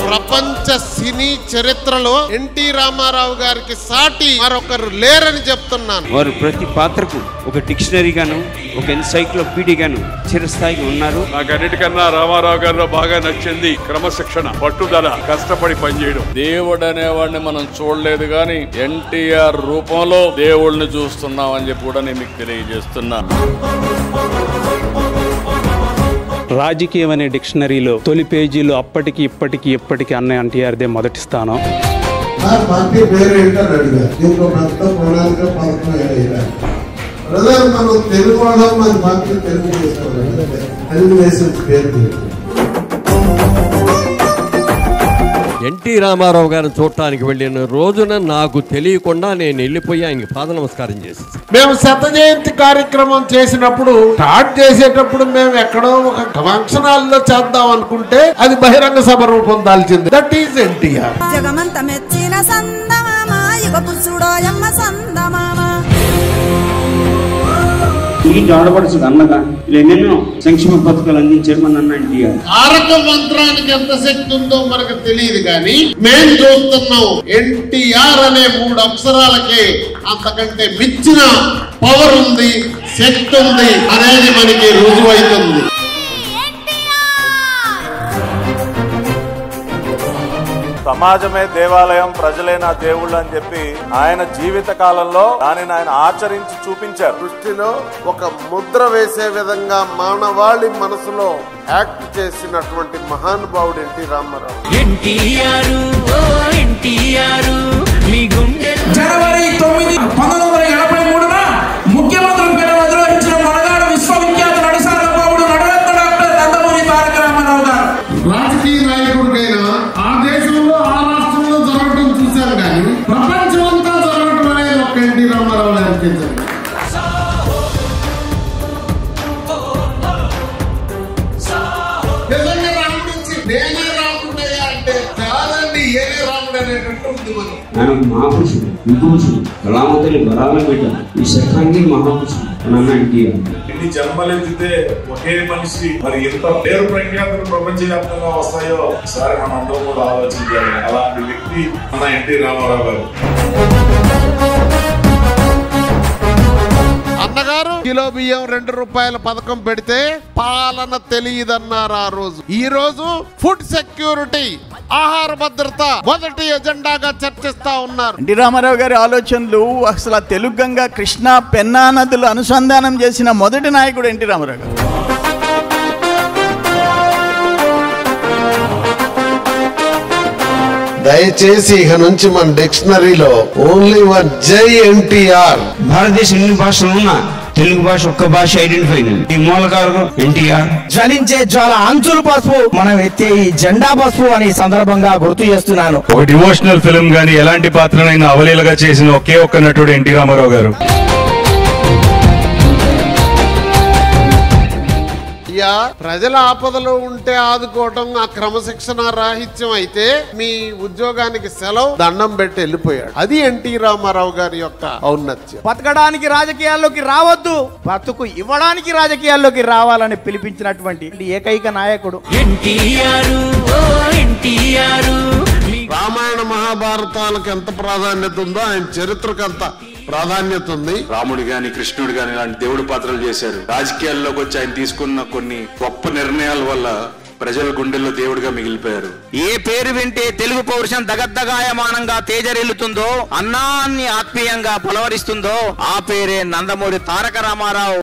ప్రపంచ సినీ చరిత్రలో ఎన్టీ రామారావు గారికి సాటి మరొకరు లేరని చెప్తున్నాను. వారు ప్రతి పాత్రకు ఒక డిక్షనరీ గాను, ఒక ఎన్సైక్లోపీడియాగాను చిరస్థాయిగా ఉన్నారు. నాకు అన్నిటికన్నా రామారావు గారిలో బాగా నచ్చింది క్రమశిక్షణ, పట్టుదల, కష్టపడి పనిచేయడం. దేవుడు అనేవాడిని మనం చూడలేదు గాని ఎన్టీఆర్ రూపంలో దేవుడిని చూస్తున్నాం అని చెప్పి కూడా నేను మీకు తెలియజేస్తున్నా. రాజకీయం అనే డిక్షనరీలో తొలి పేజీలో అప్పటికి ఇప్పటికి ఎప్పటికీ అన్నయ్య ఎన్టీఆర్దే మొదటి స్థానం. పార్టీ పేరు ఏంటని అడిగారు. దీంట్లో పెద్ద ప్రణాళిక ప్రధాన మనం తెలుగు వాళ్ళం, మన పార్టీ తెలుగు తెలుగుదేశం పేరు. ఎన్టీ రామారావు గారిని చూడటానికి వెళ్ళిన రోజున నాకు తెలియకుండా నేను వెళ్ళిపోయి ఆయనకి పాద నమస్కారం చేసి, మేము శత జయంతి కార్యక్రమం చేసినప్పుడు స్టార్ట్ చేసేటప్పుడు మేము ఎక్కడో ఒక ఫంక్షన్ హాల్లో చేద్దాం అనుకుంటే అది బహిరంగ సభ రూపం దాల్చింది. That is NTR. జగమంత మెచ్చిన సందమామ యుగ పురుషుడో యమ్మ సందమామ. ఈ ఆడపడుచు అన్నగా ఎన్నెన్నో సంక్షేమ పథకాలు అందించారు మన అన్న ఎన్టీఆర్. తారక మంత్రానికి ఎంత శక్తి ఉందో మనకు తెలియదు కానీ మేము చూస్తున్నాం ఎన్టీఆర్ అనే 3 అక్షరాలకే అంతకంటే మించిన పవర్ ఉంది, శక్తి ఉంది అనేది మనకి రుజువైతుంది. సమాజమే దేవాలయం, ప్రజలే నా దేవుళ్ళు అని చెప్పి ఆయన జీవిత కాలంలో దానిని ఆయన ఆచరించి చూపించారు. దృష్టిలో ఒక ముద్ర వేసే విధంగా మానవాళి మనసులో యాక్ట్ చేసినటువంటి మహానుభావుడు ఎన్టీ రామారావు. జనవరి 9, 1983న ముఖ్యమంత్రి నిర్వహించిన మనగాడు విశ్వవిఖ్యాత నడిసారబాబుడు నడరత్న డాక్టర్ నందమూరి తారక రామారావు గారు. రాజకీయ నాయకుడికైనా ఆ దేశంలో ఆ రాష్ట్రంలో జరగడం చూశారు కానీ ప్రపంచం అంతా జరగడం అనేది ఒక ఎన్టీ రామారావు అనిపించింది. నిజంగా రాముడి నుంచి నేనే రాముడయ్యా అంటే చాలండి, ఏనే రాముడు అనేటట్టు ఉంది. ఆయన మహాపురుషుడు, విభూషుడు, కళామతలి బలాలను పెట్టారు. ఈ శతాంగి మహాపురుషుడు అన్న ఎన్టీఆర్. ఎన్ని జన్మలెత్తితే ఒకే మనిషి మరి ఎంత పేరు ప్రఖ్యాతులు ప్రపంచవ్యాప్తంగా వస్తాయో ఒకసారి మనం అందరూ కూడా ఆలోచించాలి. అలాంటి వ్యక్తి మన ఎన్టీ రామారావు గారు. అన్నగారు కిలో బియ్యం 2 రూపాయల పథకం పెడితే పాలన తెలియదన్నారు ఆ రోజు. ఈ రోజు ఫుడ్ సెక్యూరిటీ, ఆహార భద్రత మొదటి ఎజెండాగా చర్చిస్తా ఉన్నారు. ఎన్టీ రామారావు గారి ఆలోచనలు అసలు తెలుగు గంగా, కృష్ణా, పెన్నా నదులు అనుసంధానం చేసిన మొదటి నాయకుడు ఎన్టీ రామారావు గారు. దయచేసి ఇక నుంచి మన డిక్షనరీలో ఓన్లీ వన్ జై ఎన్టీఆర్. భారతదేశం ఎన్ని భాషలు ఉన్నా తెలుగు భాష ఒక్క భాష ఐడెంటిఫై అయింది. ఈ మూలకారకం ఎన్టీఆర్. జ్వలించే జ్వాల అంచులు పసుపు, మనం ఎత్తే ఈ జెండా పసుపు అని సందర్భంగా గుర్తు చేస్తున్నాను. ఒక డివోషనల్ ఫిల్మ్ గానీ ఎలాంటి పాత్రనైనా అవలీలగా చేసిన ఒకే ఒక్క నటుడు ఎన్టీ రామారావు గారు. ప్రజల ఆపదలో ఉంటే ఆదుకోవటం ఆ క్రమశిక్షణ రాహిత్యం అయితే మీ ఉద్యోగానికి సెలవు, దండం పెట్టి వెళ్ళిపోయాడు. అది ఎన్టీ రామారావు గారి యొక్క ఔన్నత్యం. బతకడానికి రాజకీయాల్లోకి రావద్దు, బతుకు ఇవ్వడానికి రాజకీయాల్లోకి రావాలని పిలిపించినటువంటి ఏకైక నాయకుడు రామాయణ మహాభారతాలకు ఎంత ప్రాధాన్యత ఉందో ఆయన చరిత్రకు అంత ప్రాధాన్యత ఉంది. రాముడు గాని, కృష్ణుడు గాని ఇలాంటి దేవుడి పాత్రలు చేశారు. రాజకీయాల్లోకి వచ్చి ఆయన తీసుకున్న కొన్ని గొప్ప నిర్ణయాల వల్ల ప్రజల గుండెల్లో దేవుడిగా మిగిలిపోయారు. ఏ పేరు వింటే తెలుగు పౌరుషం దగద్దగాయమానంగా తేజరిల్లుతుందో, అన్నాన్ని ఆత్మీయంగా పులవరిస్తుందో ఆ పేరే నందమూరి తారక రామారావు.